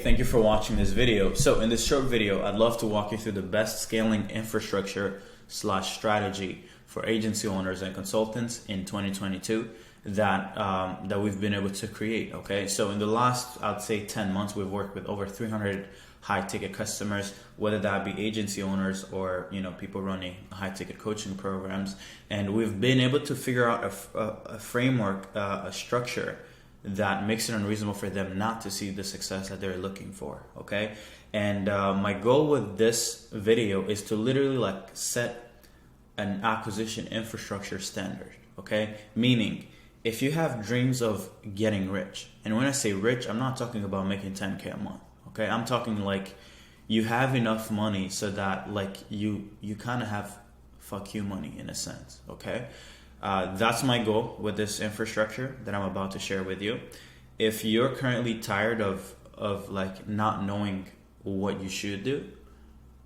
thank you for watching this video. So in this short video, I'd love to walk you through the best scaling infrastructure / strategy for agency owners and consultants in 2022 that we've been able to create. Okay, so in the last, I'd say 10 months, we've worked with over 300 high ticket customers, whether that be agency owners or people running high ticket coaching programs, and we've been able to figure out a framework, a structure that makes it unreasonable for them not to see the success that they're looking for. Okay, and my goal with this video is to literally set an acquisition infrastructure standard. Okay, meaning if you have dreams of getting rich, and when I say rich, I'm not talking about making 10K a month. Okay, I'm talking like you have enough money so that you kind of have fuck you money in a sense. Okay, that's my goal with this infrastructure that I'm about to share with you. If you're currently tired of not knowing what you should do,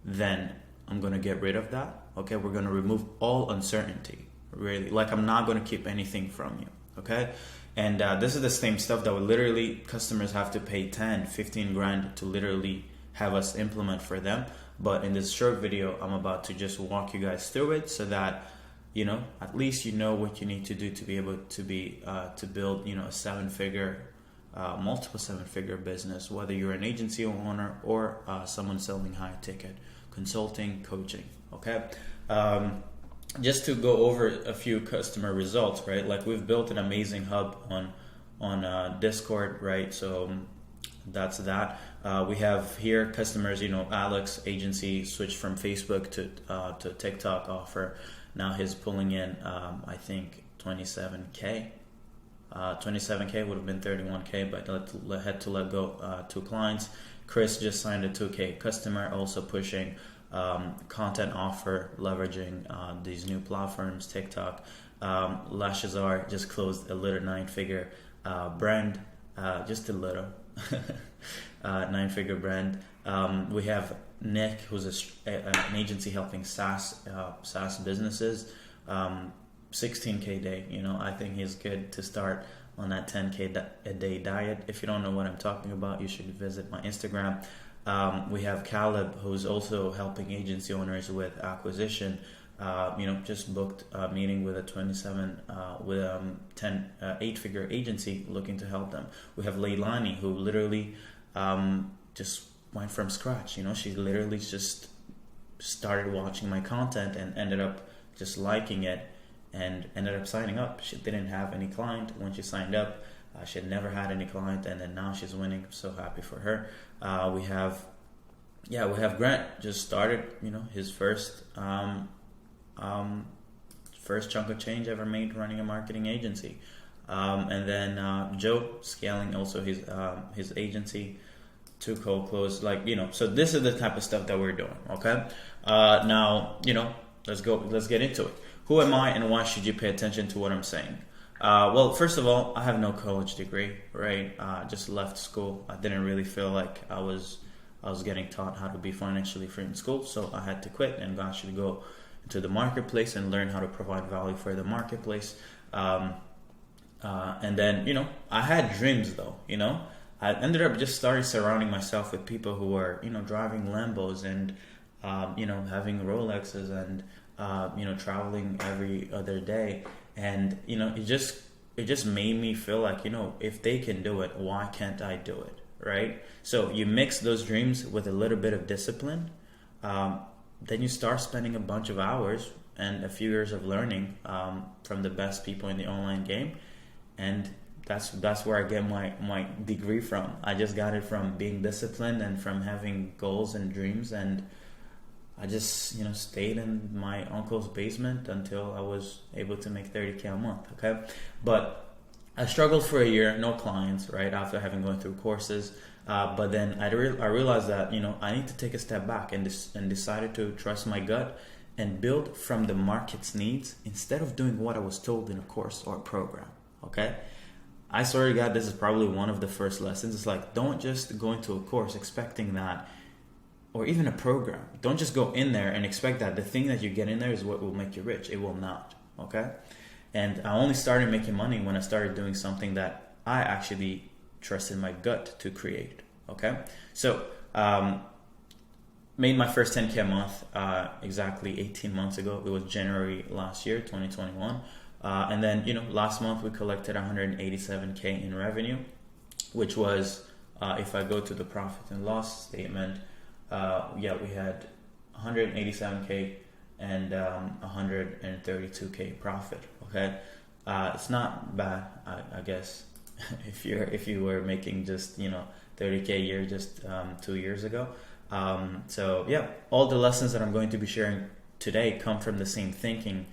then I'm gonna get rid of that. Okay, we're gonna remove all uncertainty. Really, I'm not gonna keep anything from you. Okay, and this is the same stuff that would literally customers have to pay 10, 15 grand to literally have us implement for them. But in this short video, I'm about to just walk you guys through it so that at least what you need to do to be able to build a multiple seven-figure business, whether you're an agency owner or someone selling high ticket consulting, coaching. Okay, just to go over a few customer results, right? We've built an amazing hub on Discord, right? So that's that. We have here customers, Alex agency switched from Facebook to TikTok offer. Now he's pulling in, I think 27K. 27K would have been 31K, but had to let go 2 clients. Chris just signed a 2K customer, also pushing content offer, leveraging these new platforms, TikTok. Lashazar just closed a little 9-figure brand, just a little 9-figure brand. We have Nick, who's an agency helping SaaS businesses, 16K day. I think he's good to start on that 10K a day diet. If you don't know what I'm talking about, you should visit my Instagram. We have Caleb, who's also helping agency owners with acquisition. Just booked a meeting with a 8-figure agency looking to help them. We have Leilani, who literally just went from scratch. She literally just started watching my content and ended up just liking it and ended up signing up. She didn't have any client when she signed up. She had never had any client, and then now she's winning. I'm so happy for her. We have Grant, just started, his first chunk of change ever made running a marketing agency. And then Joe scaling also his agency to cold close. So this is the type of stuff that we're doing. Okay. Now, let's get into it. Who am I and why should you pay attention to what I'm saying? Well, first of all, I have no college degree, right? Just left school. I didn't really feel like I was getting taught how to be financially free in school, so I had to quit and actually go into the marketplace and learn how to provide value for the marketplace. And then, I had dreams though, I ended up just started surrounding myself with people who were, driving Lambos and, having Rolexes and, traveling every other day. And, it just made me feel like, if they can do it, why can't I do it? Right? So you mix those dreams with a little bit of discipline, then you start spending a bunch of hours and a few years of learning from the best people in the online game. And that's where I get my degree from. I just got it from being disciplined and from having goals and dreams. And I just, stayed in my uncle's basement until I was able to make 30K a month. Okay. But I struggled for a year, no clients, right? After having gone through courses. But then I realized that, I need to take a step back and decided to trust my gut and build from the market's needs instead of doing what I was told in a course or a program. Okay. I swear to God, this is probably one of the first lessons. It's don't just go into a course expecting that, or even a program. Don't just go in there and expect that the thing that you get in there is what will make you rich. It will not. Okay. And I only started making money when I started doing something that I actually trusted my gut to create. Okay, so made my first 10K a month exactly 18 months ago. It was January last year, 2021. And then, last month we collected 187K in revenue, which was, if I go to the profit and loss statement, we had 187K and 132K profit. Okay, it's not bad, I guess, if you were making just 30K a year just 2 years ago. So yeah, all the lessons that I'm going to be sharing today come from the same thinking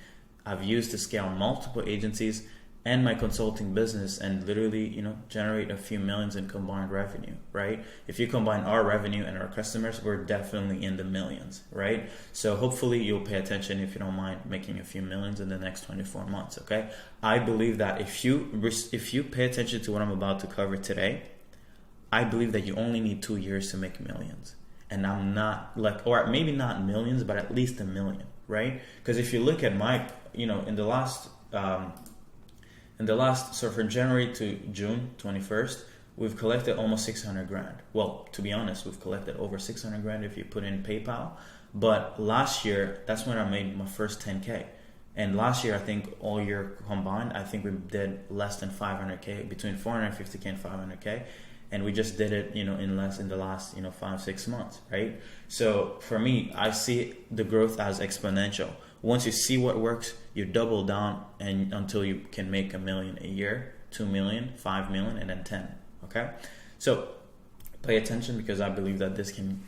I've used to scale multiple agencies and my consulting business and literally, generate a few millions in combined revenue, right? If you combine our revenue and our customers, we're definitely in the millions, right? So hopefully you'll pay attention if you don't mind making a few millions in the next 24 months, okay? I believe that if you pay attention to what I'm about to cover today, I believe that you only need 2 years to make millions. And I'm not or maybe not millions, but at least 1 million, right? Because if you look at my, in the last, so from January to June 21st, we've collected almost 600 grand. Well, to be honest, we've collected over 600 grand if you put in PayPal. But last year, that's when I made my first 10K. And last year, I think all year combined, I think we did less than 500K, between 450K and 500K. And we just did it, in the last, 5-6 months, right? So for me, I see the growth as exponential. Once you see what works, you double down and until you can make 1 million a year, 2 million, 5 million, and then 10. Okay, so pay attention because I believe that this can,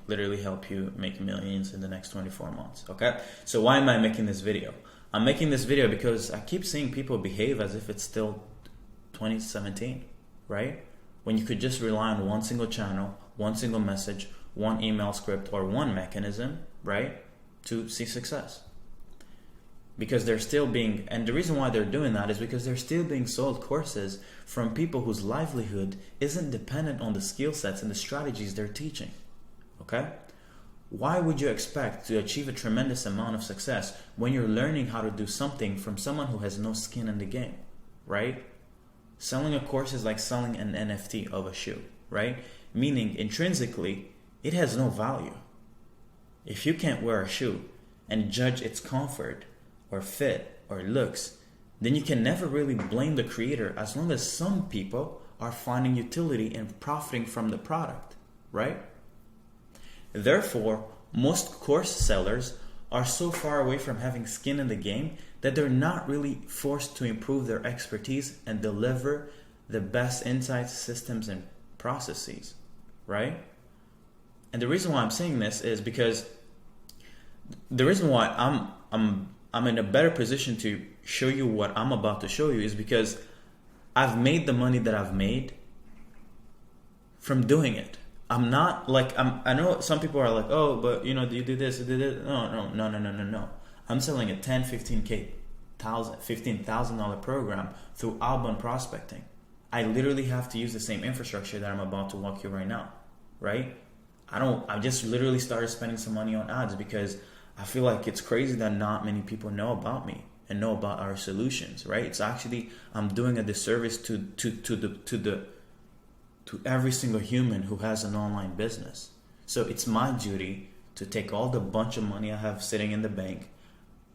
literally help you make millions in the next 24 months. Okay, so why am I making this video? I'm making this video because I keep seeing people behave as if it's still 2017, right? When you could just rely on one single channel, one single message, one email script, or one mechanism, right, to see success. Because they're still being, and the reason why they're doing that is because they're still being sold courses from people whose livelihood isn't dependent on the skill sets and the strategies they're teaching. Okay? Why would you expect to achieve a tremendous amount of success when you're learning how to do something from someone who has no skin in the game, right? Selling a course is like selling an NFT of a shoe, right? Meaning intrinsically, it has no value. If you can't wear a shoe and judge its comfort or fit or looks, then you can never really blame the creator as long as some people are finding utility and profiting from the product, right? Therefore, most course sellers are so far away from having skin in the game that they're not really forced to improve their expertise and deliver the best insights, systems, and processes, right? And the reason why I'm saying this is because the reason why I'm in a better position to show you what I'm about to show you is because I've made the money that I've made from doing it. I'm not like, I know some people are like, oh, but do you do this, you do this? No. I'm selling a $15,000 program through outbound prospecting. I literally have to use the same infrastructure that I'm about to walk you right now, right? I just literally started spending some money on ads because I feel like it's crazy that not many people know about me and know about our solutions, right? It's actually, I'm doing a disservice to every single human who has an online business. So it's my duty to take all the bunch of money I have sitting in the bank,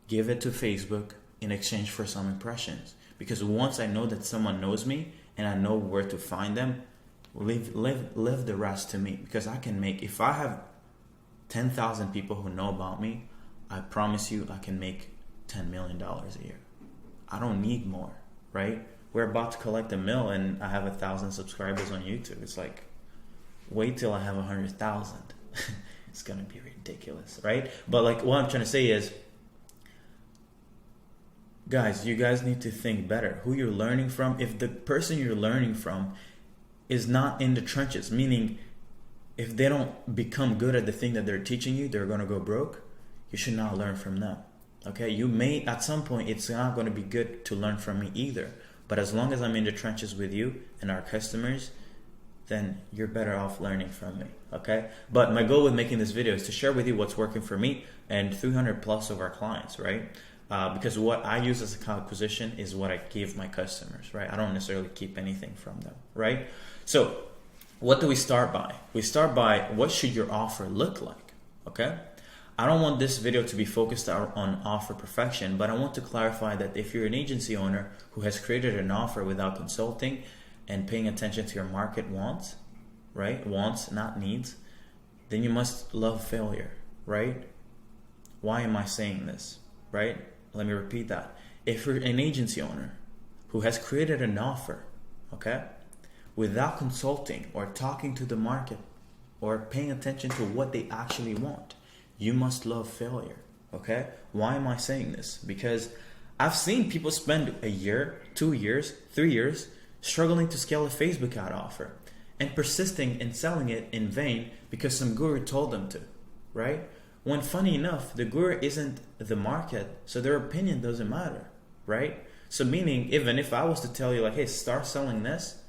give it to Facebook in exchange for some impressions. Because once I know that someone knows me and I know where to find them, leave the rest to me. Because I can make, if I have 10,000 people who know about me, I promise you I can make $10 million a year. I don't need more, right? We're about to collect $1 million and I have 1,000 subscribers on YouTube. It's like, wait till I have 100,000. It's gonna be ridiculous, right? But like what I'm trying to say is, guys, you guys need to think better. Who you're learning from, if the person you're learning from is not in the trenches, meaning if they don't become good at the thing that they're teaching you, they're gonna go broke, you should not learn from them. Okay, you may, at some point, it's not gonna be good to learn from me either. But as long as I'm in the trenches with you and our customers, then you're better off learning from me, okay? But my goal with making this video is to share with you what's working for me and 300 plus of our clients, right? Because what I use as a acquisition is what I give my customers, right? I don't necessarily keep anything from them, right? So what do we start by? We start by, what should your offer look like? Okay? I don't want this video to be focused on offer perfection, but I want to clarify that if you're an agency owner who has created an offer without consulting and paying attention to your market wants, right? Wants, not needs, then you must love failure, right? Why am I saying this, right? Let me repeat that. If you're an agency owner who has created an offer, okay, without consulting or talking to the market or paying attention to what they actually want, you must love failure, okay? Why am I saying this? Because I've seen people spend a year, 2 years, 3 years struggling to scale a Facebook ad offer and persisting in selling it in vain because some guru told them to, right? When funny enough, the guru isn't the market, so their opinion doesn't matter, right? So meaning, even if I was to tell you like, hey, start selling this,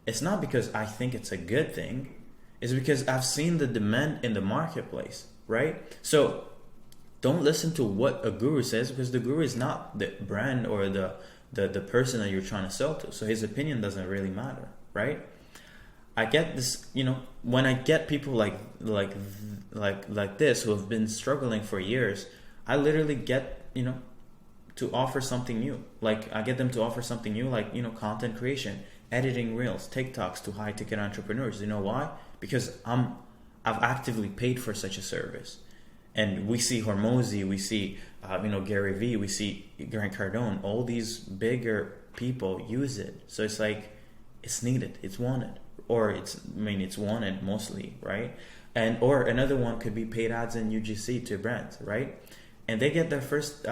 it's not because I think it's a good thing. It's because I've seen the demand in the marketplace, right? So don't listen to what a guru says, because the guru is not the brand or the person that you're trying to sell to. So his opinion doesn't really matter, right? I get this, when I get people like this who have been struggling for years, I literally get, to offer something new. Like I get them to offer something new, like, content creation, editing reels, TikToks to high ticket entrepreneurs. You know why? Because I've actively paid for such a service. And we see Hormozy, we see, Gary Vee, we see Grant Cardone, all these bigger people use it. So it's like, it's needed, it's wanted. Or it's wanted mostly, right? And or another one could be paid ads in UGC to brands, right? And they get their first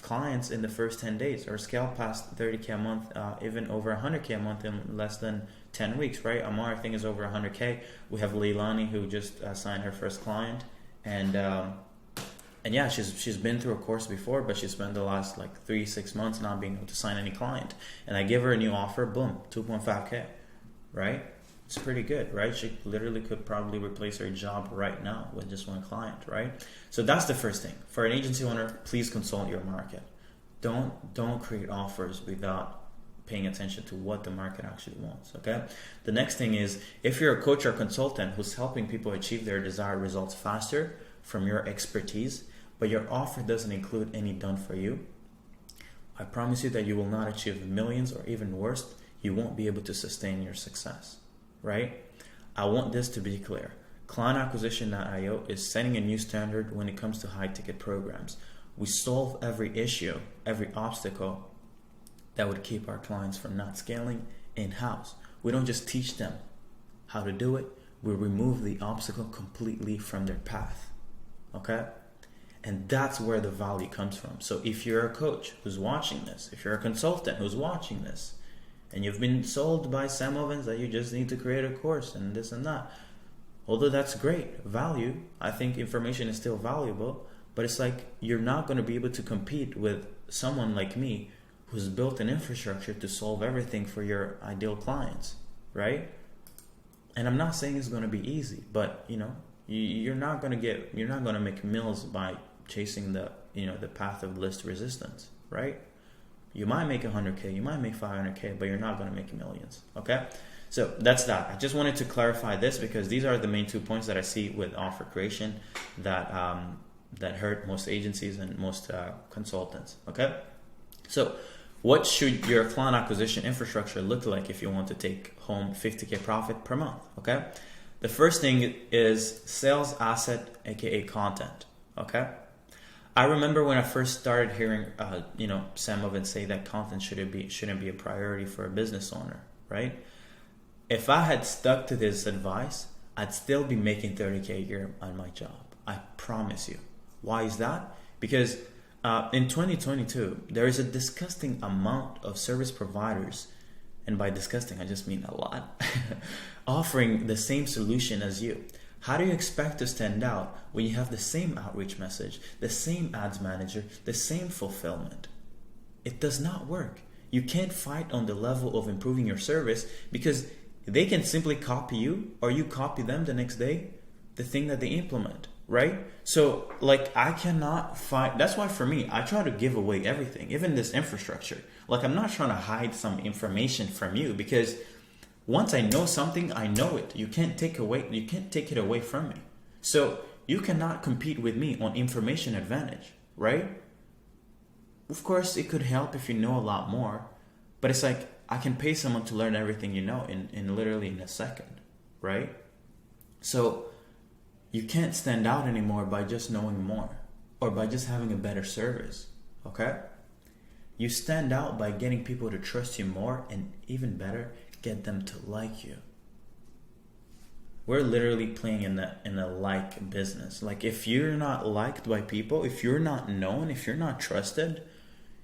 clients in the first 10 days, or scale past 30K a month, even over 100K a month in less than 10 weeks, right? Amar, I think, is over 100K. We have Leilani, who just signed her first client, and yeah, she's been through a course before, but she spent the last like 3-6 months not being able to sign any client. And I give her a new offer, boom, 2.5K, right? It's pretty good, right? She literally could probably replace her job right now with just one client, right? So that's the first thing. For an agency owner, please consult your market. Don't create offers without paying attention to what the market actually wants, okay? The next thing is, if you're a coach or consultant who's helping people achieve their desired results faster from your expertise, but your offer doesn't include any done for you, I promise you that you will not achieve millions, or even worse, you won't be able to sustain your success. Right? I want this to be clear. ClientAcquisition.io is setting a new standard when it comes to high ticket programs. We solve every issue, every obstacle that would keep our clients from not scaling in-house. We don't just teach them how to do it, we remove the obstacle completely from their path. Okay? And that's where the value comes from. So if you're a coach who's watching this, if you're a consultant who's watching this, and you've been sold by Sam Ovens that you just need to create a course and this and that, although that's great value, I think information is still valuable, but it's like you're not going to be able to compete with someone like me who's built an infrastructure to solve everything for your ideal clients, right? And I'm not saying it's going to be easy, but you're not going to make mills by chasing the path of least resistance, right? You might make 100K, you might make 500K, but you're not going to make millions, okay? So that's that. I just wanted to clarify this because these are the main 2 points that I see with offer creation that hurt most agencies and most consultants, okay? So what should your client acquisition infrastructure look like if you want to take home 50K profit per month, okay? The first thing is sales asset, aka content, okay? I remember when I first started hearing, Sam Ovens say that content shouldn't be a priority for a business owner, right? If I had stuck to this advice, I'd still be making 30K a year on my job. I promise you. Why is that? Because in 2022, there is a disgusting amount of service providers, and by disgusting, I just mean a lot, offering the same solution as you. How do you expect to stand out when you have the same outreach message, the same ads manager, the same fulfillment? It does not work. You can't fight on the level of improving your service because they can simply copy you, or you copy them the next day, the thing that they implement, right? So like I cannot fight. That's why for me, I try to give away everything, even this infrastructure. Like I'm not trying to hide some information from you because Once I know something, I know it. You can't take it away from me. So you cannot compete with me on information advantage, right? Of course, it could help if you know a lot more, but it's like I can pay someone to learn everything you know in literally in a second, right? So you can't stand out anymore by just knowing more or by just having a better service, okay? You stand out by getting people to trust you more, and even better, get them to like you. We're literally playing in a like business. Like, if you're not liked by people, if you're not known, if you're not trusted,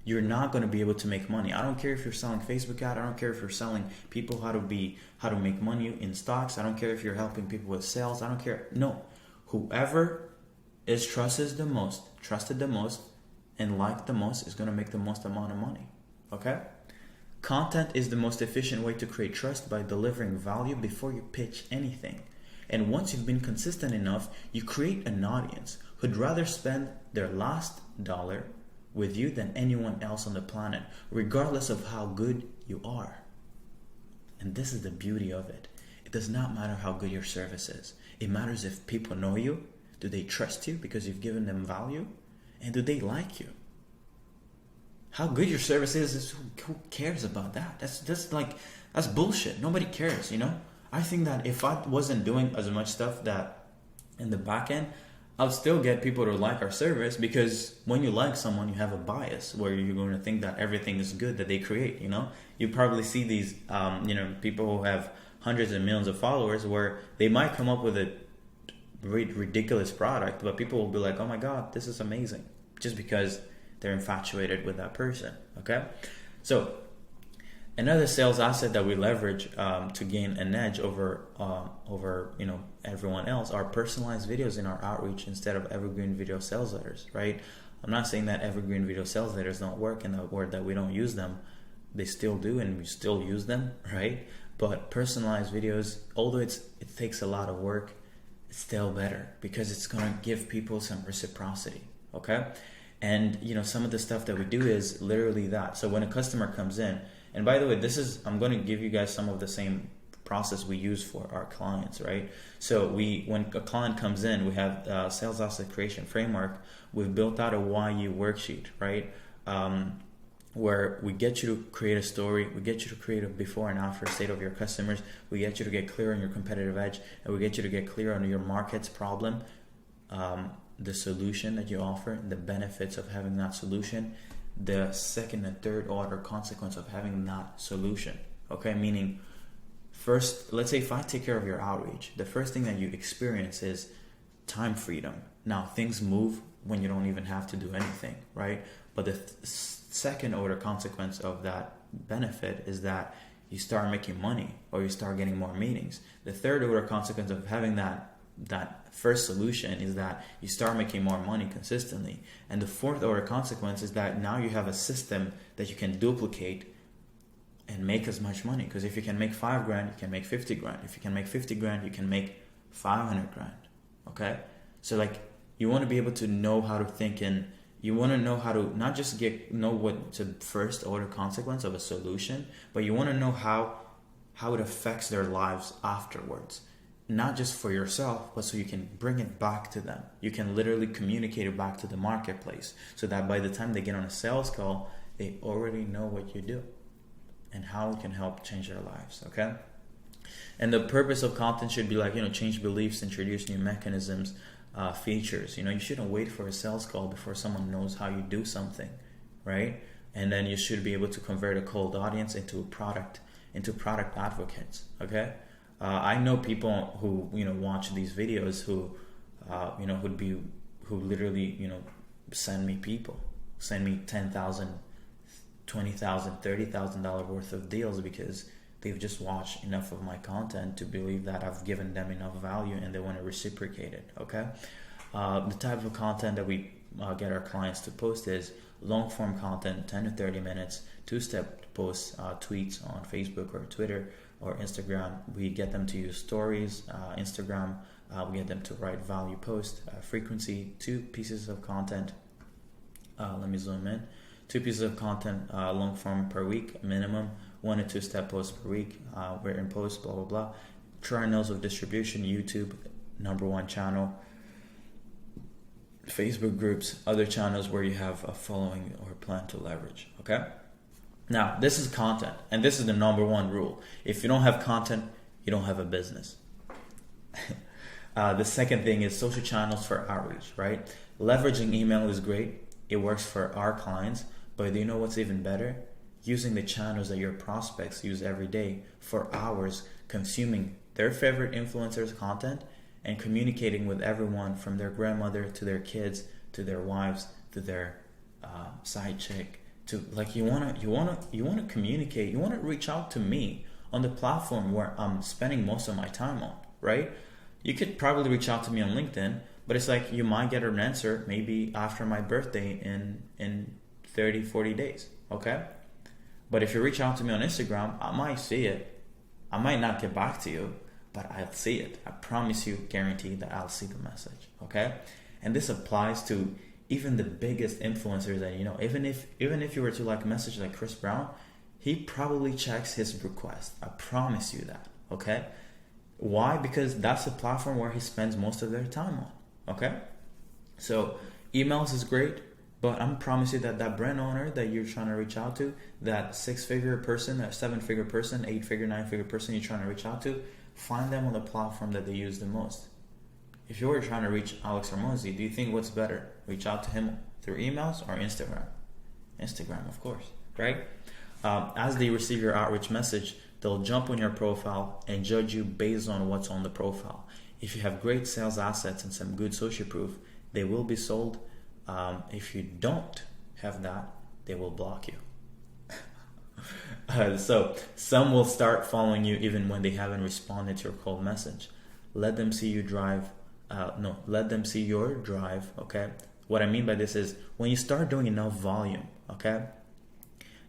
you're not going to be able to make money. I don't care if you're selling Facebook ad. I don't care if you're selling people how to make money in stocks. I don't care if you're helping people with sales. I don't care. No, whoever is trusted the most, and liked the most is going to make the most amount of money. Okay? Content is the most efficient way to create trust by delivering value before you pitch anything. And once you've been consistent enough, you create an audience who'd rather spend their last dollar with you than anyone else on the planet, regardless of how good you are. And this is the beauty of it. It does not matter how good your service is. It matters if people know you. Do they trust you because you've given them value? And do they like you? How good your service is who cares about that? That's bullshit. Nobody cares, you know? I think that if I wasn't doing as much stuff that in the back end, I'll still get people to like our service, because when you like someone, you have a bias where you're going to think that everything is good that they create, you know? You probably see these, people who have hundreds of millions of followers where they might come up with a ridiculous product, but people will be like, oh my God, this is amazing, just because they're infatuated with that person, okay? So another sales asset that we leverage to gain an edge over everyone else are personalized videos in our outreach instead of evergreen video sales letters, right? I'm not saying that evergreen video sales letters don't work and that we don't use them. They still do, and we still use them, right? But personalized videos, although it takes a lot of work, it's still better because it's going to give people some reciprocity, okay? And some of the stuff that we do is literally that. So when a customer comes in, and by the way, I'm going to give you guys some of the same process we use for our clients, right? So when a client comes in, we have a sales asset creation framework. We've built out a YU worksheet, right? Where we get you to create a story, we get you to create a before and after state of your customers, we get you to get clear on your competitive edge, and we get you to get clear on your market's problem, the solution that you offer, the benefits of having that solution, the second and third order consequence of having that solution. Okay, meaning first, let's say if I take care of your outreach, the first thing that you experience is time freedom. Now things move when you don't even have to do anything, right? But the second order consequence of that benefit is that you start making money or you start getting more meetings. The third order consequence of having that first solution is that you start making more money consistently. And the fourth order consequence is that now you have a system that you can duplicate and make as much money. Because if you can make $5,000, you can make 50 grand. If you can make 50 grand, you can make 500 grand. Okay? So you want to be able to know how to think, and you want to know how to not just know what's the first order consequence of a solution, but you want to know how it affects their lives afterwards. Not just for yourself, but so you can bring it back to them. You can literally communicate it back to the marketplace so that by the time they get on a sales call, they already know what you do and how it can help change their lives, okay? And the purpose of content should be change beliefs, introduce new mechanisms, features. You shouldn't wait for a sales call before someone knows how you do something, right? And then you should be able to convert a cold audience into product advocates, okay? I know people who watch these videos who literally send me $10,000, $20,000, $30,000 worth of deals because they've just watched enough of my content to believe that I've given them enough value and they want to reciprocate it. Okay, the type of content that we get our clients to post is long form content, 10 to 30 minutes, two-step posts, tweets on Facebook or Twitter or Instagram. We get them to use stories, Instagram. We get them to write value posts, frequency, 2 pieces of content. Let me zoom in. 2 pieces of content, long form per week minimum, 1 to 2 step posts per week, written posts, blah, blah, blah. Channels of distribution, YouTube, #1 channel, Facebook groups, other channels where you have a following or plan to leverage, okay? Now, this is content, and this is the #1 rule. If you don't have content, you don't have a business. The second thing is social channels for outreach, right? Leveraging email is great. It works for our clients, but do you know what's even better? Using the channels that your prospects use every day for hours, consuming their favorite influencers' content and communicating with everyone from their grandmother to their kids to their wives to their side chick to like you wanna communicate. You wanna reach out to me on the platform where I'm spending most of my time on, right? You could probably reach out to me on LinkedIn, but it's like you might get an answer maybe after my birthday in 30, 40 days, okay? But if you reach out to me on Instagram, I might see it. I might not get back to you, but I'll see it. I promise you, guarantee that I'll see the message, okay? And this applies to even the biggest influencers that you know. Even if you were to like message like Chris Brown, he probably checks his request. I promise you that, okay? Why? Because that's the platform where he spends most of their time on, okay? So emails is great, but I'm promise you that brand owner that you're trying to reach out to, that 6-figure person, that 7-figure person, 8-figure, 9-figure person you're trying to reach out to, find them on the platform that they use the most. If you were trying to reach Alex Hormozi, do you think what's better? Reach out to him through emails or Instagram? Instagram, of course, right? As they receive your outreach message, they'll jump on your profile and judge you based on what's on the profile. If you have great sales assets and some good social proof, they will be sold. If you don't have that, they will block you. So some will start following you even when they haven't responded to your cold message. Let them see you drive. Let them see your drive, okay? What I mean by this is when you start doing enough volume, okay?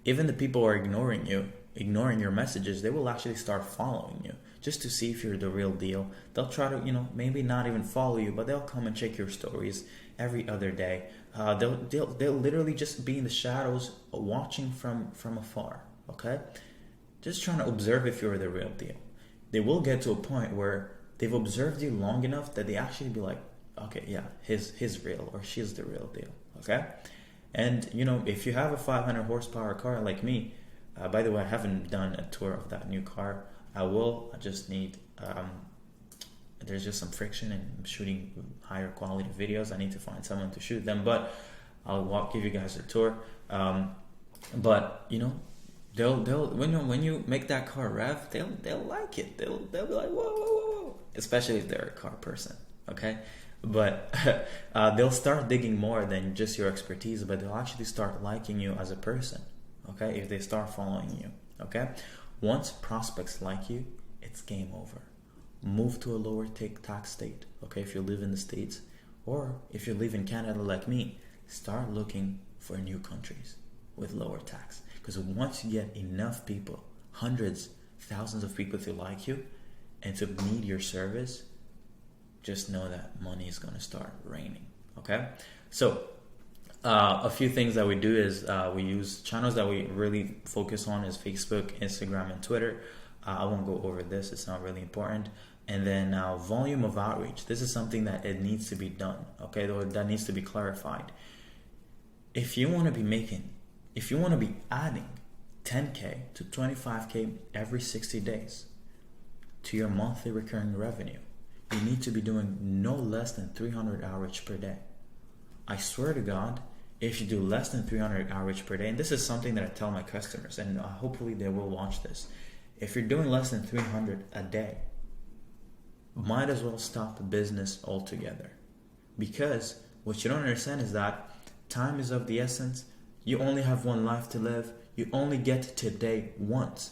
Even the people who are ignoring your messages, they will actually start following you just to see if you're the real deal. They'll try to, maybe not even follow you, but they'll come and check your stories every other day. They'll literally just be in the shadows watching from afar, okay? Just trying to observe if you're the real deal. They will get to a point where they've observed you long enough that they actually be like, okay, yeah, he's real or she's the real deal, okay? And, if you have a 500 horsepower car like me, by the way, I haven't done a tour of that new car. I will. I just need, there's just some friction and shooting higher quality videos. I need to find someone to shoot them, but I'll give you guys a tour. But, they'll when you make that car rev, they'll like it. They'll be like, whoa, whoa, whoa, whoa. Especially if they're a car person, okay? But they'll start digging more than just your expertise, but they'll actually start liking you as a person, okay, if they start following you, okay? Once prospects like you, it's game over. Move to a lower tax state, okay, if you live in the States, or if you live in Canada like me, start looking for new countries with lower tax. Because once you get enough people, hundreds, thousands of people to like you and to need your service, just know that money is going to start raining, okay? So a few things that we do is we use channels that we really focus on is Facebook, Instagram, and Twitter. I won't go over this. It's not really important. And then volume of outreach. This is something that it needs to be done, okay? That needs to be clarified. If you want to be adding 10K to 25K every 60 days to your monthly recurring revenue, you need to be doing no less than 300 outreach per day. I swear to God, if you do less than 300 outreach per day, and this is something that I tell my customers, and hopefully they will watch this. If you're doing less than 300 a day, might as well stop the business altogether. Because what you don't understand is that time is of the essence. You only have one life to live. You only get today once.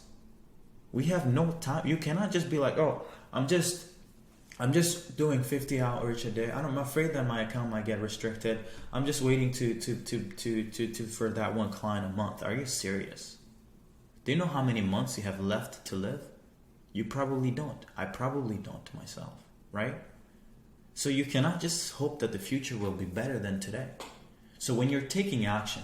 We have no time. You cannot just be like, oh, I'm just doing 50 outreach a day. I'm afraid that my account might get restricted. I'm just waiting to for that one client a month. Are you serious? Do you know how many months you have left to live? You probably don't. I probably don't myself, right? So you cannot just hope that the future will be better than today. So when you're taking action,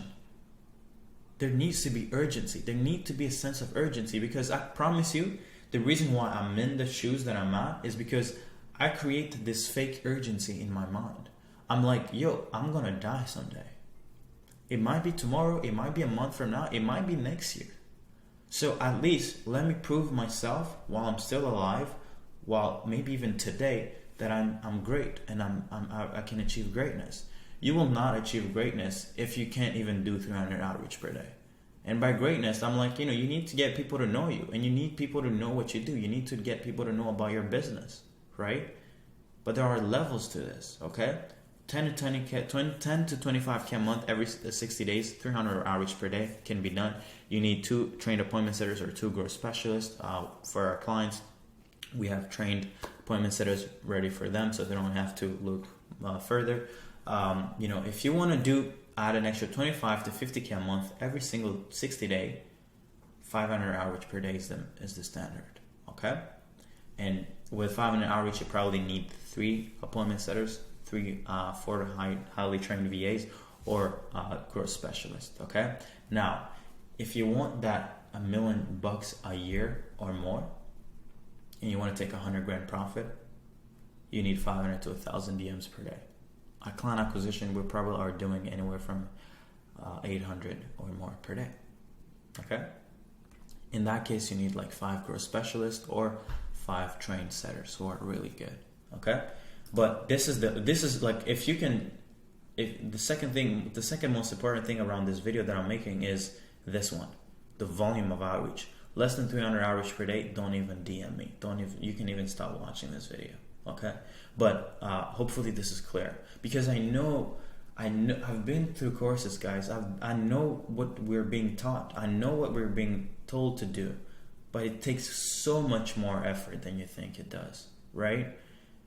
there needs to be urgency. There needs to be a sense of urgency, because I promise you, the reason why I'm in the shoes that I'm at is because I created this fake urgency in my mind. I'm like, yo, I'm gonna die someday. It might be tomorrow, it might be a month from now, it might be next year. So at least let me prove myself while I'm still alive, while maybe even today, that I'm great and I can achieve greatness. You will not achieve greatness if you can't even do 300 outreach per day. And by greatness, I'm like, you need to get people to know you, and you need people to know what you do. You need to get people to know about your business, right? But there are levels to this, okay? 10 to 25K a month every 60 days, 300 outreach per day can be done. You need 2 trained appointment setters or 2 growth specialists. For our clients, we have trained appointment setters ready for them, so they don't have to look further. If you want to add an extra 25 to 50K a month every single 60 day, 500 outreach per day is the standard, okay? And with 500 outreach, you probably need 3 appointment setters, 4 highly trained VAs, or growth specialists, okay? Now, if you want that $1 million a year or more, and you want to take 100 grand profit, you need 500 to 1,000 DMs per day. Our client acquisition, we probably are doing anywhere from 800 or more per day, okay? In that case, you need like 5 growth specialists or 5 trained setters who are really good, okay? But this is like, if the second most important thing around this video that I'm making is this one, the volume of outreach. Less than 300 outreach per day, don't even DM me. You can even stop watching this video, okay? But hopefully this is clear, because I know I've been through courses, guys. I know what we're being taught. I know what we're being told to do, but it takes so much more effort than you think it does, right?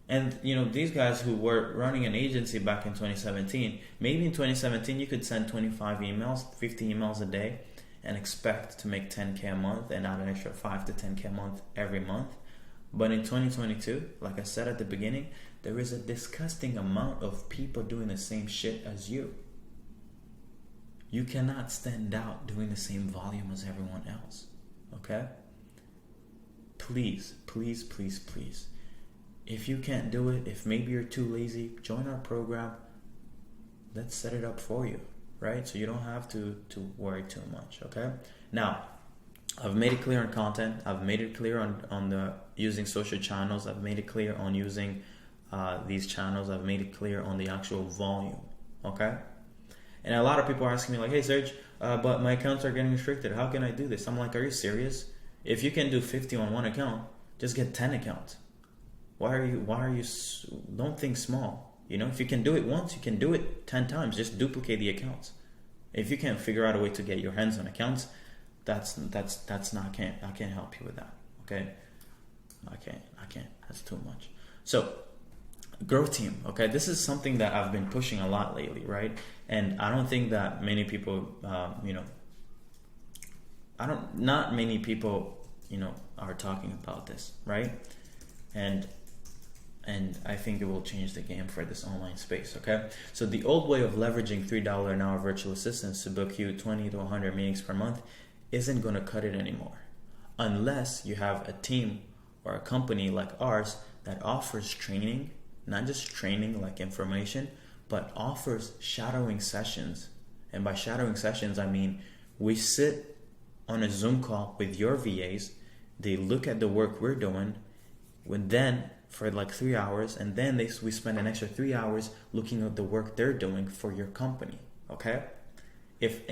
And these guys who were running an agency back in 2017, maybe in 2017 you could send 25 emails, 50 emails a day, and expect to make 10K a month and add an extra 5 to 10K a month every month. But in 2022, like I said at the beginning, there is a disgusting amount of people doing the same shit as you. You cannot stand out doing the same volume as everyone else, okay? Please, please, please, please. If you can't do it, if maybe you're too lazy, join our program. Let's set it up for you, right? So you don't have to worry too much, okay? Now, I've made it clear on content. I've made it clear on the using social channels. I've made it clear on using these channels. I've made it clear on the actual volume, okay? And a lot of people are asking me like, hey Serge, but my accounts are getting restricted. How can I do this? I'm like, are you serious? If you can do 50 on one account, just get 10 accounts. Why are you, don't think small. If you can do it once, you can do it 10 times. Just duplicate the accounts. If you can't figure out a way to get your hands on accounts, that's not, I can't help you with that. Okay. I can't, that's too much. So growth team. Okay. This is something that I've been pushing a lot lately, right? And I don't think that many people, not many people, are talking about this, right? And I think it will change the game for this online space, okay? So the old way of leveraging $3 an hour virtual assistants to book you 20 to 100 meetings per month isn't going to cut it anymore. Unless you have a team or a company like ours that offers training, not just training like information, but offers shadowing sessions. And by shadowing sessions, I mean we sit on a Zoom call with your VAs, they look at the work we're doing, for like 3 hours, and then we spend an extra 3 hours looking at the work they're doing for your company, okay? If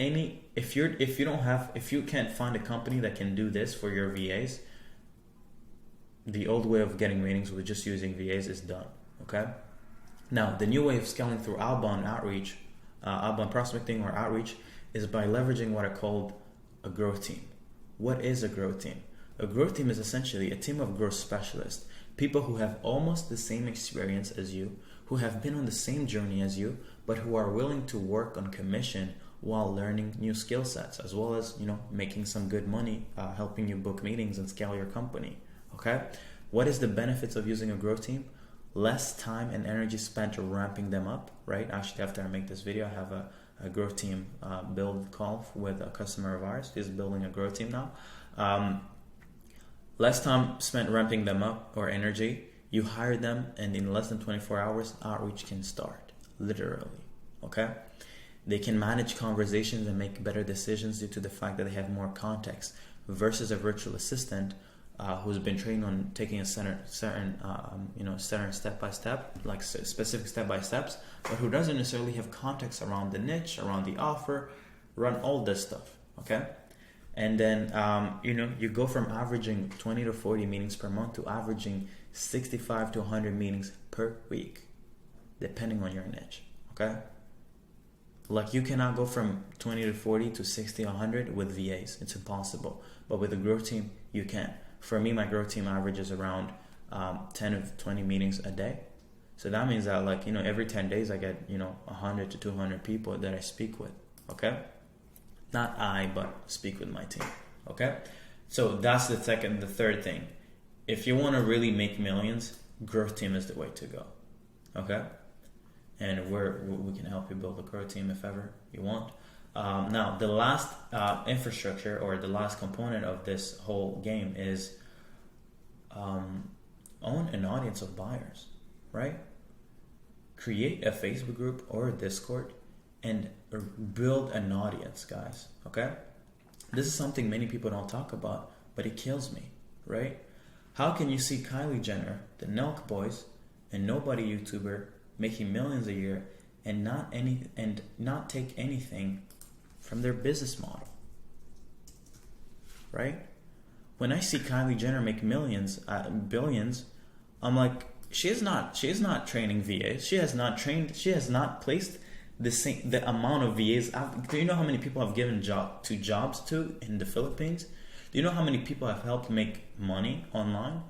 you can't find a company that can do this for your VAs, the old way of getting meetings with just using VAs is done, okay? Now, the new way of scaling through outbound outreach, outbound prospecting or outreach, is by leveraging what I called a growth team. What is a growth team? A growth team is essentially a team of growth specialists, people who have almost the same experience as you, who have been on the same journey as you, but who are willing to work on commission while learning new skill sets, as well as, making some good money, helping you book meetings and scale your company, okay? What is the benefits of using a growth team? Less time and energy spent ramping them up, right? Actually, after I make this video, I have a growth team build call with a customer of ours. He's building a growth team now. Less time spent ramping them up or energy. You hire them, and in less than 24 hours, outreach can start. Literally. Okay? They can manage conversations and make better decisions due to the fact that they have more context versus a virtual assistant who's been trained on taking a certain step by step, like specific step by steps, but who doesn't necessarily have context around the niche, around the offer, run all this stuff. Okay? And then, you go from averaging 20 to 40 meetings per month to averaging 65 to 100 meetings per week, depending on your niche, okay? Like, you cannot go from 20 to 40 to 60, 100 with VAs. It's impossible. But with a growth team, you can. For me, my growth team averages around 10 to 20 meetings a day. So that means that, every 10 days I get, 100 to 200 people that I speak with, okay? Not I, but speak with my team, okay? So that's the third thing. If you want to really make millions, growth team is the way to go, okay? And we can help you build a growth team if ever you want. Now, the last infrastructure or the last component of this whole game is own an audience of buyers, right? Create a Facebook group or a Discord and build an audience, guys, okay? This is something many people don't talk about, but it kills me, right? How can you see Kylie Jenner, the Nelk Boys, and nobody YouTuber making millions a year and not take anything from their business model, right? When I see Kylie Jenner make millions, billions, I'm like, she is not training VAs. She has not placed the amount of VAs. Do you know how many people I've given jobs to in the Philippines? Do you know how many people I've helped make money online?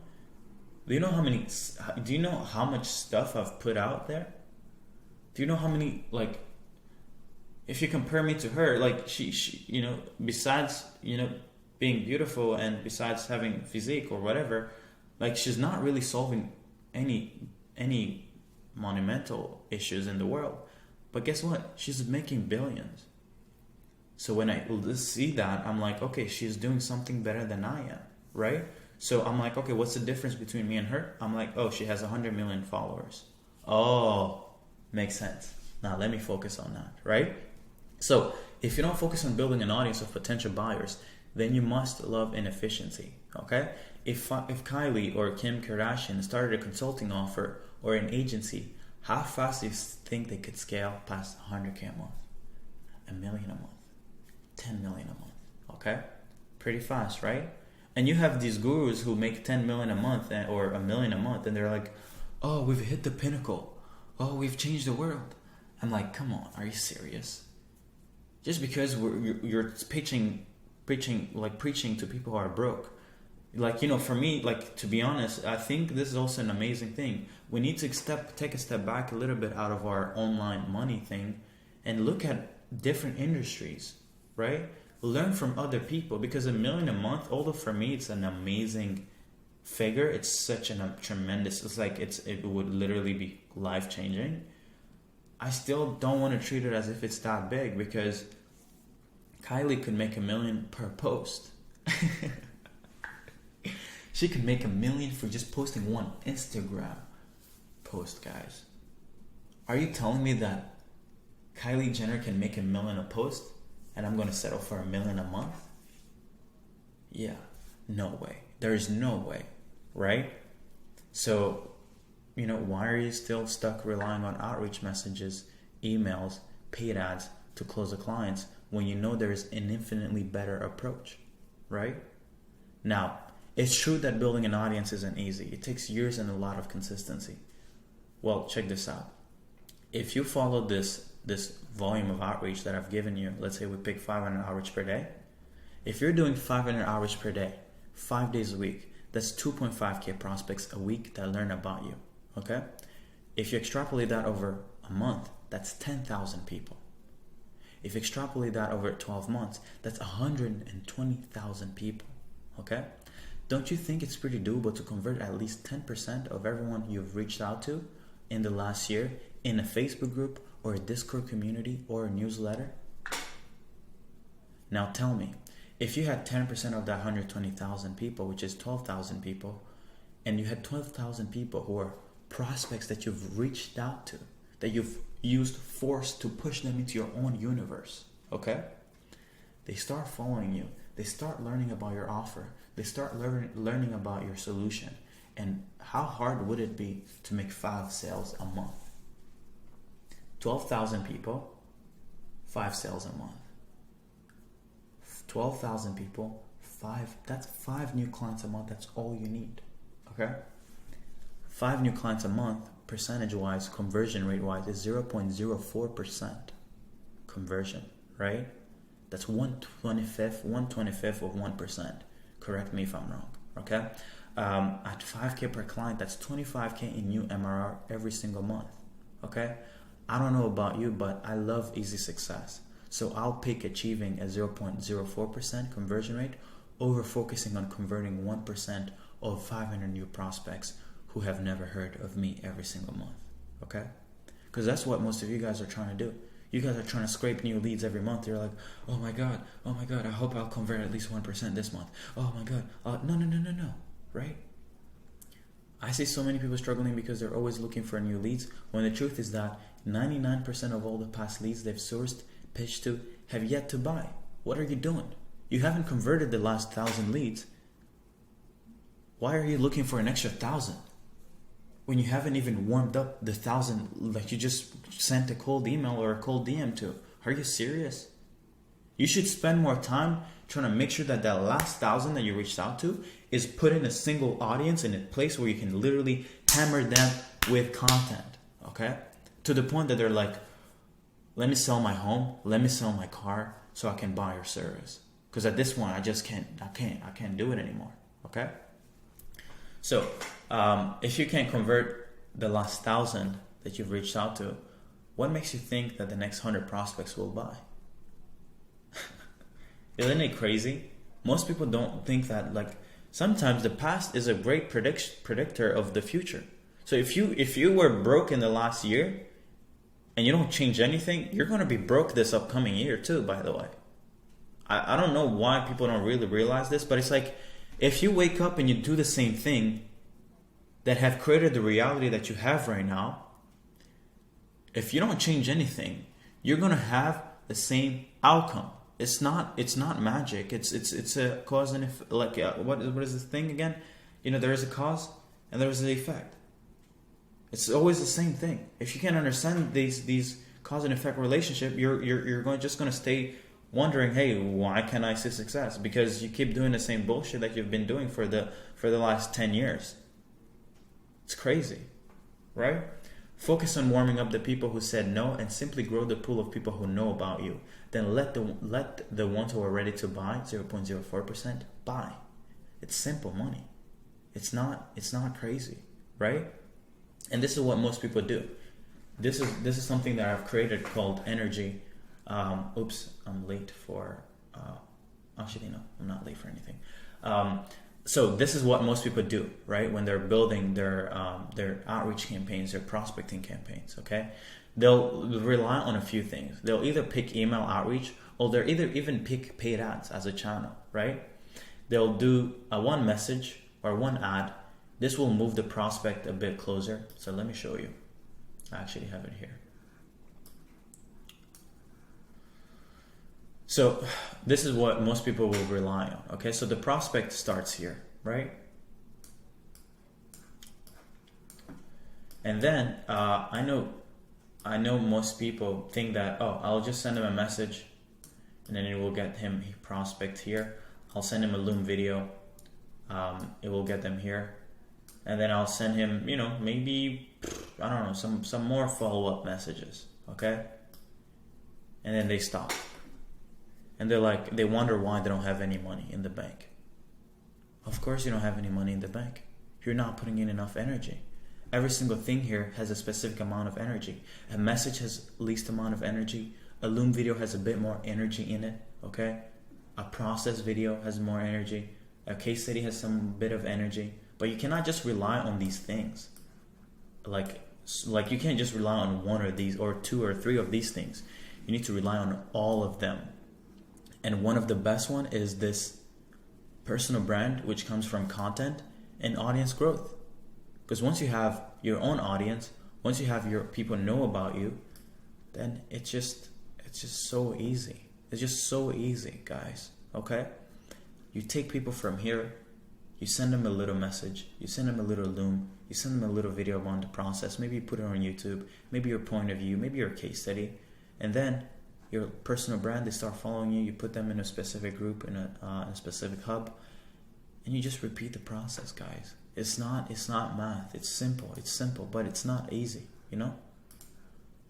Do you know how much stuff I've put out there? Do you know how many, if you compare me to her, she besides, being beautiful and besides having physique or whatever, she's not really solving any monumental issues in the world. But guess what? She's making billions. So when I see that, I'm like, okay, she's doing something better than I am, right? So I'm like, okay, what's the difference between me and her? I'm like, oh, she has 100 million followers. Oh, makes sense. Now let me focus on that, right? So if you don't focus on building an audience of potential buyers, then you must love inefficiency, okay? If Kylie or Kim Kardashian started a consulting offer or an agency, how fast do you think they could scale past 100K a month, 1 million a month, 10 million a month, okay? Pretty fast, right? And you have these gurus who make 10 million a month or 1 million a month, and they're like, oh, we've hit the pinnacle. Oh, we've changed the world. I'm like, come on, are you serious? Just because you're preaching to people who are broke. For me, to be honest, I think this is also an amazing thing. We need to take a step back a little bit out of our online money thing and look at different industries, right? Learn from other people, because 1 million a month, although for me it's an amazing figure, it's such a tremendous, it would literally be life-changing. I still don't want to treat it as if it's that big, because Kylie could make 1 million per post. She could make 1 million for just posting one Instagram post, guys. Are you telling me that Kylie Jenner can make 1 million a post and I'm going to settle for 1 million a month? Yeah, no way. There is no way, right? So, why are you still stuck relying on outreach messages, emails, paid ads to close the clients when you know there is an infinitely better approach, right? Now, it's true that building an audience isn't easy. It takes years and a lot of consistency. Well, check this out. If you follow this volume of outreach that I've given you, let's say we pick 500 outreach per day. If you're doing 500 outreach per day, 5 days a week, that's 2.5K prospects a week that learn about you, okay? If you extrapolate that over a month, that's 10,000 people. If you extrapolate that over 12 months, that's 120,000 people, okay? Don't you think it's pretty doable to convert at least 10% of everyone you've reached out to in the last year in a Facebook group or a Discord community or a newsletter? Now tell me, if you had 10% of that 120,000 people, which is 12,000 people, and you had 12,000 people who are prospects that you've reached out to, that you've used force to push them into your own universe, okay? They start following you. They start learning about your offer. They start learning about your solution. And how hard would it be to make 5 sales a month? 12,000 people, 5 sales a month. 12,000 people, that's 5 new clients a month. That's all you need, okay? 5 new clients a month, percentage-wise, conversion rate-wise, is 0.04% conversion, right? That's 1/25th of 1%. Correct me if I'm wrong, okay? At 5K per client, that's 25K in new MRR every single month, okay? I don't know about you, but I love easy success. So I'll pick achieving a 0.04% conversion rate over focusing on converting 1% of 500 new prospects who have never heard of me every single month, okay? Because that's what most of you guys are trying to do. You guys are trying to scrape new leads every month. You're like, oh my God, I hope I'll convert at least 1% this month. Oh my God, no, right? I see so many people struggling because they're always looking for new leads, when the truth is that 99% of all the past leads they've sourced, pitched to, have yet to buy. What are you doing? You haven't converted the last 1,000 leads. Why are you looking for an extra 1,000? When you haven't even warmed up the 1,000, like you just sent a cold email or a cold DM to? Are you serious? You should spend more time trying to make sure that that last 1,000 that you reached out to is put in a single audience, in a place where you can literally hammer them with content, okay? To the point that they're like, let me sell my home, let me sell my car so I can buy your service. Because at this point, I can't do it anymore, okay? So, if you can't convert the last 1,000 that you've reached out to, what makes you think that the next 100 prospects will buy? Isn't it crazy? Most people don't think that, like, sometimes the past is a great predictor of the future. So if you were broke in the last year and you don't change anything, you're going to be broke this upcoming year too, by the way. I don't know why people don't really realize this, but it's like, if you wake up and you do the same thing that have created the reality that you have right now, if you don't change anything, you're going to have the same outcome. It's not magic. It's a cause and effect. Like, what is this thing again? You know, there is a cause and there is an effect. It's always the same thing. If you can't understand these cause and effect relationship, you're just going to stay wondering, hey, why can't I see success? Because you keep doing the same bullshit that you've been doing for the last 10 years. It's crazy, right? Focus on warming up the people who said no, and simply grow the pool of people who know about you. Then let the ones who are ready to buy, 0.04%, buy. It's simple money. It's not crazy, right? And this is what most people do. This is something that I've created called energy. Oops, I'm late for. Actually, no, I'm not late for anything. So this is what most people do, right? When they're building their outreach campaigns, their prospecting campaigns, okay? They'll rely on a few things. They'll either pick email outreach, or they'll even pick paid ads as a channel, right? They'll do a one message or one ad. This will move the prospect a bit closer. So let me show you. I actually have it here. So this is what most people will rely on. Okay, so the prospect starts here, right? And then I know most people think that, oh, I'll just send him a message and then it will get him a prospect here. I'll send him a Loom video. It will get them here. And then I'll send him, maybe, I don't know, some more follow-up messages, okay? And then they stop. And they wonder why they don't have any money in the bank. Of course you don't have any money in the bank. You're not putting in enough energy. Every single thing here has a specific amount of energy. A message has least amount of energy. A Loom video has a bit more energy in it, okay? A process video has more energy. A case study has some bit of energy. But you cannot just rely on these things. Like, Like, you can't just rely on one of these or two or three of these things. You need to rely on all of them. And one of the best one is this personal brand, which comes from content and audience growth. Because once you have your own audience, once you have your people know about you, then it's just so easy. It's just so easy, guys. Okay? You take people from here, you send them a little message, you send them a little loom, you send them a little video on the process, maybe you put it on YouTube, maybe your point of view, maybe your case study, and then your personal brand, they start following you, you put them in a specific group, in a specific hub, and you just repeat the process, guys. It's not math. It's simple, but it's not easy, you know?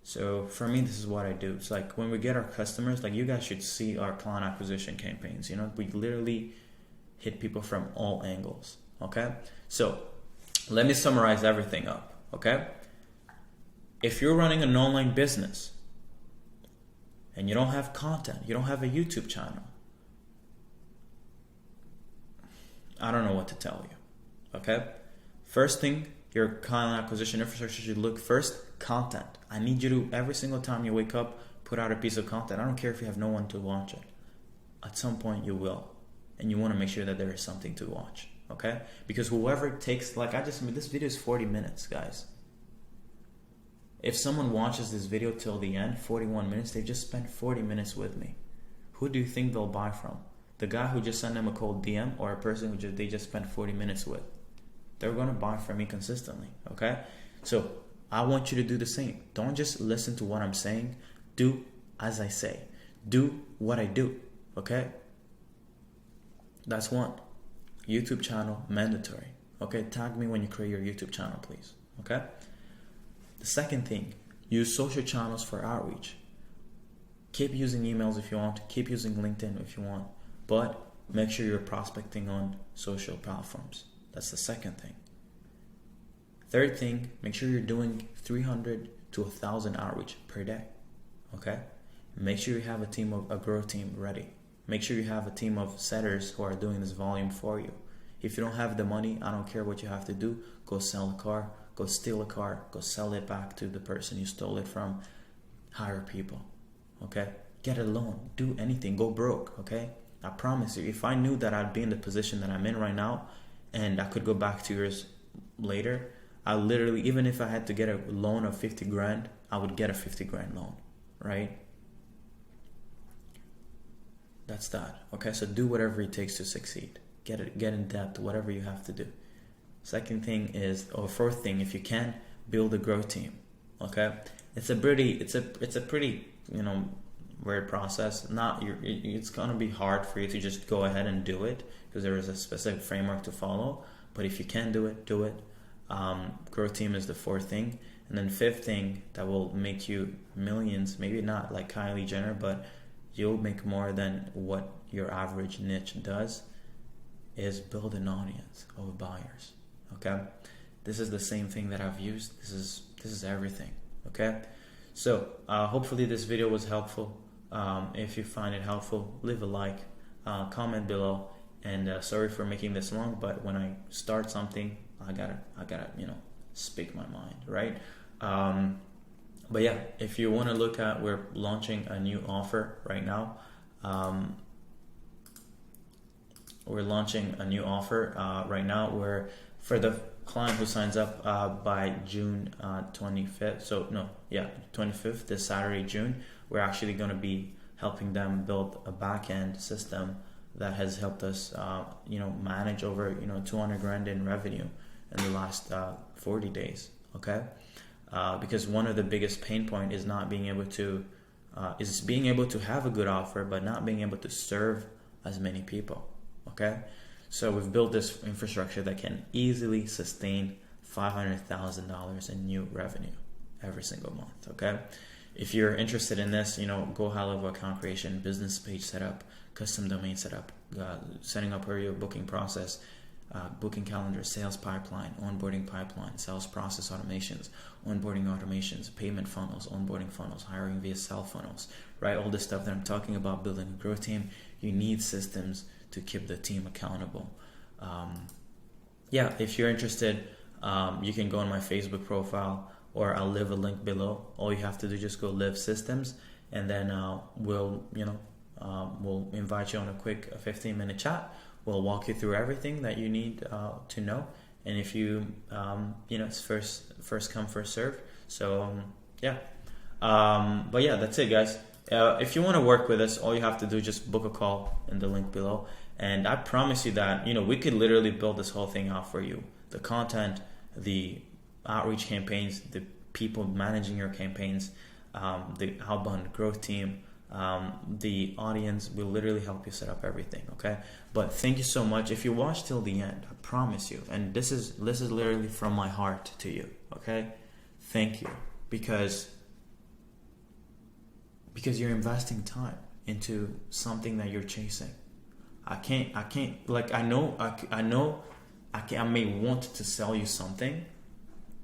So for me, this is what I do. It's like when we get our customers, like, you guys should see our client acquisition campaigns, you know? We literally hit people from all angles, okay? So let me summarize everything up, okay? If you're running an online business and you don't have content, you don't have a YouTube channel, I don't know what to tell you, okay? First thing, your client acquisition infrastructure should look first, content. I need you to, every single time you wake up, put out a piece of content. I don't care if you have no one to watch it. At some point you will. And you want to make sure that there is something to watch, okay? Because whoever takes, like, this video is 40 minutes, guys. If someone watches this video till the end, 41 minutes, they've just spent 40 minutes with me. Who do you think they'll buy from? The guy who just sent them a cold DM, or a person who they just spent 40 minutes with? They're going to buy from me consistently, okay? So I want you to do the same. Don't just listen to what I'm saying. Do as I say. Do what I do, okay? That's one. YouTube channel, mandatory. Okay, tag me when you create your YouTube channel, please. Okay? The second thing, use social channels for outreach. Keep using emails if you want. Keep using LinkedIn if you want. But make sure you're prospecting on social platforms. That's the second thing. Third thing, make sure you're doing 300 to 1,000 outreach per day. Okay? Make sure you have a growth team ready. Make sure you have a team of setters who are doing this volume for you. If you don't have the money, I don't care what you have to do. Go sell a car, go steal a car, go sell it back to the person you stole it from. Hire people, okay? Get a loan, do anything, go broke, okay? I promise you, if I knew that I'd be in the position that I'm in right now and I could go back 2 years later, I literally, even if I had to get a loan of 50 grand, I would get a 50 grand loan, right? That's that. Okay, so do whatever it takes to succeed. Get in depth, whatever you have to do. Second thing is, or fourth thing, if you can, build a growth team. Okay, it's a pretty weird process. It's gonna be hard for you to just go ahead and do it because there is a specific framework to follow. But if you can do it, do it. Growth team is the fourth thing, and then fifth thing that will make you millions. Maybe not like Kylie Jenner, but you'll make more than what your average niche does, is build an audience of buyers. Okay, this is the same thing that I've used. This is everything. Okay, so hopefully this video was helpful. If you find it helpful, leave a like, comment below, and sorry for making this long, but when I start something, I gotta speak my mind, right? But yeah, if you want to look at, we're launching a new offer right now. We're launching a new offer right now where for the client who signs up by June 25th, 25th, this Saturday, June, we're actually going to be helping them build a back-end system that has helped us, manage over, 200 grand in revenue in the last 40 days, okay? Because one of the biggest pain point is not being able to have a good offer, but not being able to serve as many people. Okay, so we've built this infrastructure that can easily sustain $500,000 in new revenue every single month. Okay, if you're interested in this, go high-level account creation, business page setup, custom domain setup, setting up your booking process, booking calendar, sales pipeline, onboarding pipeline, sales process automations, onboarding automations, payment funnels, onboarding funnels, hiring via sell funnels, right? All this stuff that I'm talking about, building a growth team. You need systems to keep the team accountable. If you're interested, you can go on my Facebook profile or I'll leave a link below. All you have to do, just go Live Systems, and then we'll invite you on a quick 15-minute chat. We'll walk you through everything that you need to know. And if you, it's first come, first serve. So but yeah, that's it, guys. If you want to work with us, all you have to do is just book a call in the link below. And I promise you that, we could literally build this whole thing out for you. The content, the outreach campaigns, the people managing your campaigns, the outbound growth team, the audience will literally help you set up everything. Okay. But thank you so much. If you watch till the end, I promise you, and this is literally from my heart to you. Okay. Thank you. Because you're investing time into something that you're chasing. I may want to sell you something.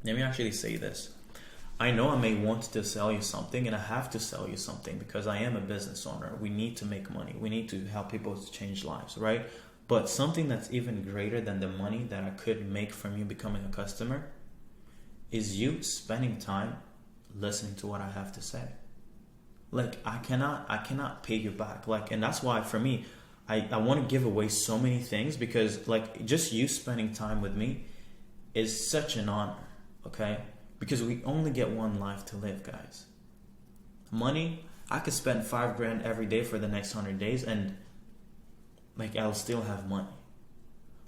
Let me actually say this. I know I may want to sell you something, and I have to sell you something because I am a business owner. We need to make money. We need to help people to change lives, right? But something that's even greater than the money that I could make from you becoming a customer is you spending time listening to what I have to say. Like, I cannot pay you back. Like, and that's why for me, I want to give away so many things, because like just you spending time with me is such an honor. Okay. Because we only get one life to live, guys. Money, I could spend $5,000 every day for the next 100 days and like I'll still have money.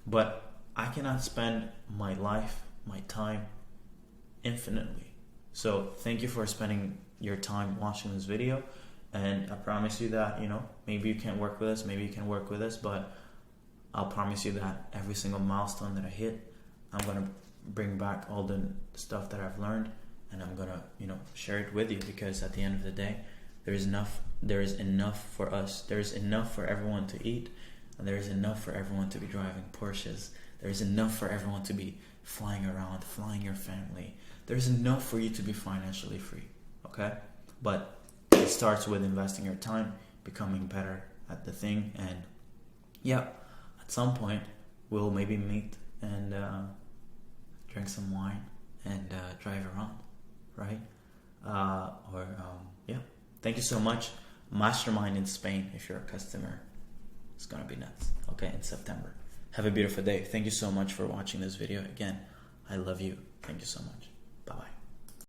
But I cannot spend my life, my time infinitely. So thank you for spending your time watching this video. And I promise you that, maybe you can't work with us, maybe you can work with us, but I'll promise you that every single milestone that I hit, I'm going to bring back all the stuff that I've learned, and I'm going to, share it with you, because at the end of the day, there is enough for us. There's enough for everyone to eat, and there's enough for everyone to be driving Porsches. There's enough for everyone to be flying around, flying your family. There's enough for you to be financially free. Okay? But it starts with investing your time, becoming better at the thing, and at some point we'll maybe meet and drink some wine and drive around, right? Thank you so much. Mastermind in Spain, if you're a customer, it's gonna be nuts. Okay, in September. Have a beautiful day. Thank you so much for watching this video. Again, I love you. Thank you so much.